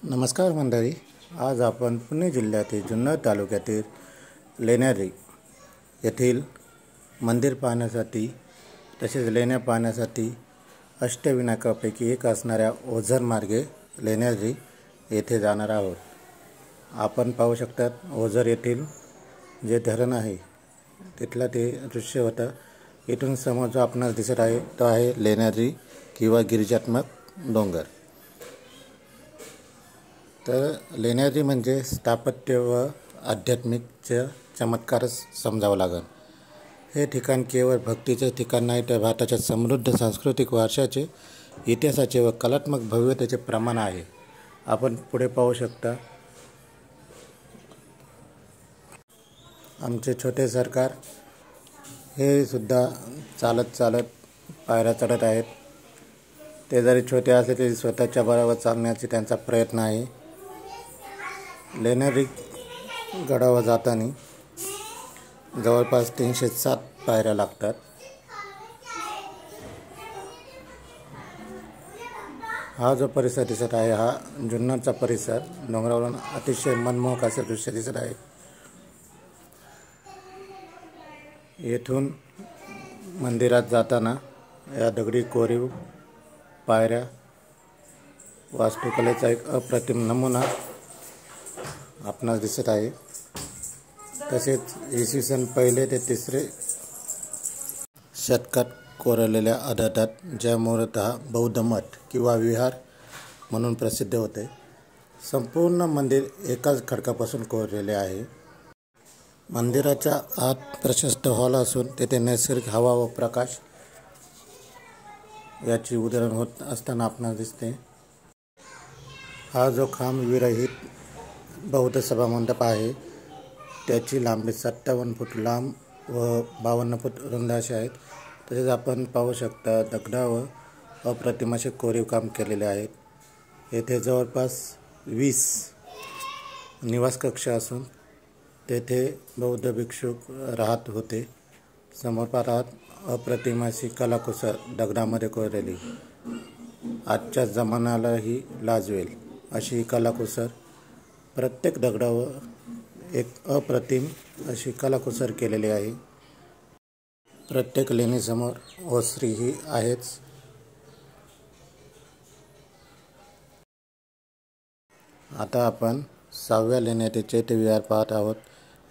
नमस्कार मंडळी, आज आपण पुणे जिल्ह्यातील जुन्नर तालुक्यातील लेण्याद्री येथील मंदिर पाहण्यासाठी तसेच लेण्या पाहण्यासाठी अष्टविनायकापैकी एक असणाऱ्या ओझर मार्गे लेण्याद्री येथे जाणार आहोत. आपण पाहू शकता ओझर येथील जे धरण आहे तिथला ते दृश्य होतं. इथून समोर जो आपणास दिसत आहे तो आहे लेण्याद्री किंवा गिरिजात्मक डोंगर. तर लेण्याद्री म्हणजे स्थापत्य व आध्यात्मिकचं चमत्कारच समजावं लागेल. हे ठिकाण केवळ भक्तीचे ठिकाण नाही तर भारताच्या समृद्ध सांस्कृतिक वारशाचे, इतिहासाचे व कलात्मक भव्यतेचे प्रमाण आहे. आपण पुढे पाहू शकता आमचे छोटे सरकार हे सुद्धा चालत पायऱ्या चढत आहेत. ते जरी छोटे असले तरी स्वतःच्या बळावर चालण्याची त्यांचा प्रयत्न आहे. लेण्याद्री गडावर जाताना जवळपास 307 पायऱ्या लागतात. हा जो परिसर दिसत आहे हा जुन्नरचा परिसर डोंगरावरून अतिशय मनमोहक असे दृश्य दिसत आहे. येथून मंदिरात जाताना या दगडी कोरीव पायऱ्या वास्तुकलेचा एक अप्रतिम नमुना आपणास दिसत आहे. तसेच इसवी सन 1 ते 3 शतकात कोरलेल्या आढळतात, ज्या मूळतः बौद्ध मठ किंवा विहार म्हणून प्रसिद्ध होते. संपूर्ण मंदिर एकाच खडकापासून कोरलेले आहे. मंदिराच्या आत प्रशस्त हॉल असून तेथे नैसर्गिक हवा व प्रकाश याची उधळण होत असताना आपणास दिसते. हा जो खांब विरहित बौद्ध सभामंडप आहे त्याची लांबी 57 फूट लांब व 52 फूट रुंद अशी आहेत. तसेच आपण पाहू शकता दगडावर अप्रतिम असे कोरीव काम केलेले आहेत. येथे जवळपास 20 निवास कक्ष असून तेथे बौद्ध भिक्षुक राहत होते. समोर पाहत अप्रतिम अशी कलाकुसर दगडामध्ये कोरलेली, आजच्या जमान्यालाही लाजवेल अशी कलाकुसर. प्रत्येक दगडावर एक अप्रतिम अशी कलाकुसर केलेली आहे. प्रत्येक लेणीसमोर ओसरी ही आहेच. आता आपण 6व्या लेण्यातील चैत्यविहार पाहत आहोत.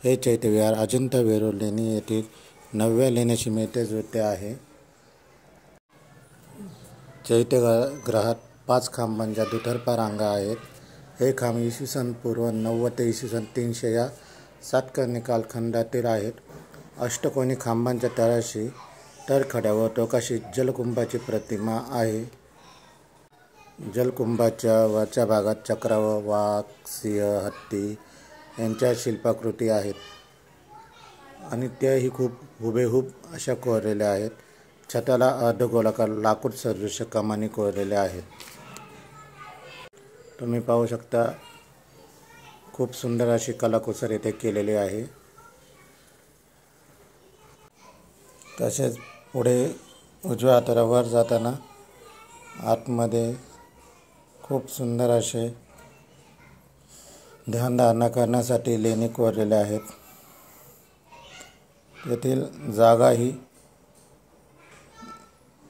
हे चैत्यविहार अजिंठा वेरूळ लेणी येथील 9व्या लेण्याशी मिळते जुळते आहे. चैत्यगृहात 5 खांबांच्या दुतर्फा रांगा आहेत. हे खांब इसवी सन पूर्व 90 ते इसवी सन 300 या सातकर्णी कालखंडातील आहेत. अष्टकोनी खांबांच्या तळाशी तळखड्यावर टोकाशी जलकुंभाची प्रतिमा आहे. जलकुंभाच्या वरच्या भागात चक्रावर वाघ, सिंह, हत्ती यांच्या शिल्पाकृती आहेत आणि त्याही खूप हुबेहूब अशा कोरलेल्या आहेत. छताला अर्धगोलाकार लाकूड सदृश कमानी कोरलेल्या आहेत. तुम्ही पाहू शकता खूप सुंदर अशी कलाकुसर येथे केलेली आहे. तसेच पुढे उजव्या हाताला वर जाताना आतमध्ये खूप सुंदर असे ध्यानधारणा करण्यासाठी लेणी कोरलेल्या आहेत. येथील जागा ही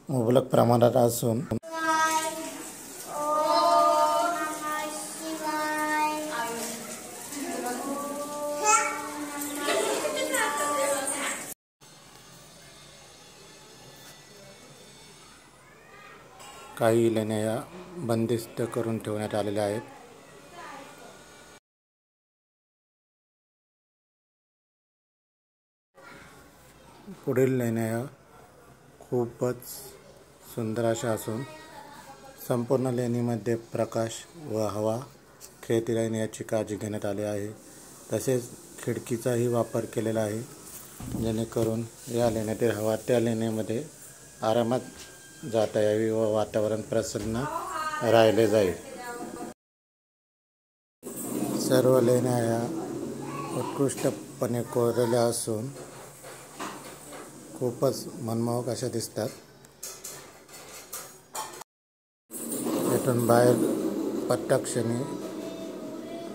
मुबलक प्रमाणात असून काही लेण्या या बंदिस्त करून ठेवण्यात आलेल्या आहेत. पुढील लेण्या खूपच सुंदर अशा असून संपूर्ण लेणीमध्ये प्रकाश व हवा खेळती राहील याची काळजी घेण्यात आली आहे. तसेच खिडकीचाही वापर केलेला आहे जेणेकरून या लेण्यातील हवा त्या लेण्यामध्ये आरामात जाता यावी व वातावरण प्रसन्न राहिले जाईल. सर्व लेण्या या उत्कृष्टपणे कोरलेल्या असून खूपच मनमोहक अशा दिसतात. येथून बाहेर प्रत्यक्षाने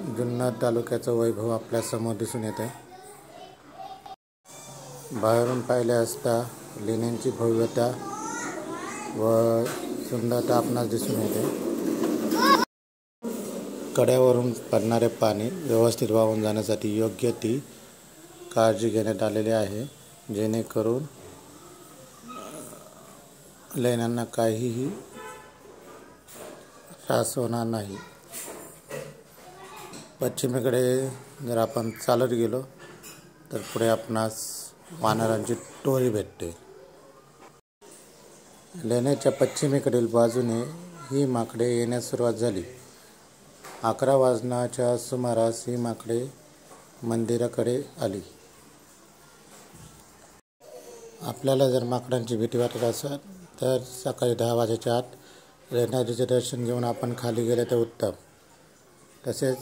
जुन्नर तालुक्याचं वैभव आपल्यासमोर दिसून येते. बाहेरून पाहिले असता लेण्यांची भव्यता व सुंदरता आपणास दिसून येते. कड्यावरून पडणारे पाणी व्यवस्थित वाहून जाण्यासाठी योग्य ती काळजी घेण्यात आलेली आहे, जेणेकरून लेण्यांना काहीही त्रास होणार नाही. पश्चिमेकडे जर आपण चालत गेलो तर पुढे आपणास वानरांची टोळी भेटते. लेण्याच्या पश्चिमेकडील बाजूने ही माकडे येण्यास सुरुवात झाली. 11 वाजण्याच्या सुमारास ही माकडे मंदिराकडे आली. आपल्याला जर माकडांची भीती वाटत असेल तर सकाळी 10 वाजेच्या आत लेण्याचे दर्शन घेऊन आपण खाली गेले तर उत्तम. तसेच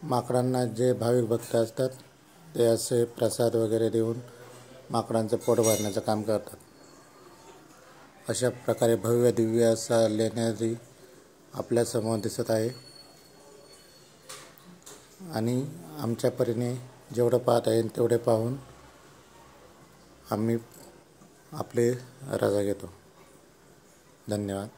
माकडांना जे भाविक भक्त असतात ते असे प्रसाद वगैरे देऊन माकडांचं पोट भरण्याचं काम करतात. अशा प्रकारे भव्य दिव्य असा लेण्याद्री आपल्यासमोर दिसत आहे आणि आमच्या परीने जेवढं पाहता येईल तेवढे पाहून आम्ही आपली रजा घेतो. धन्यवाद.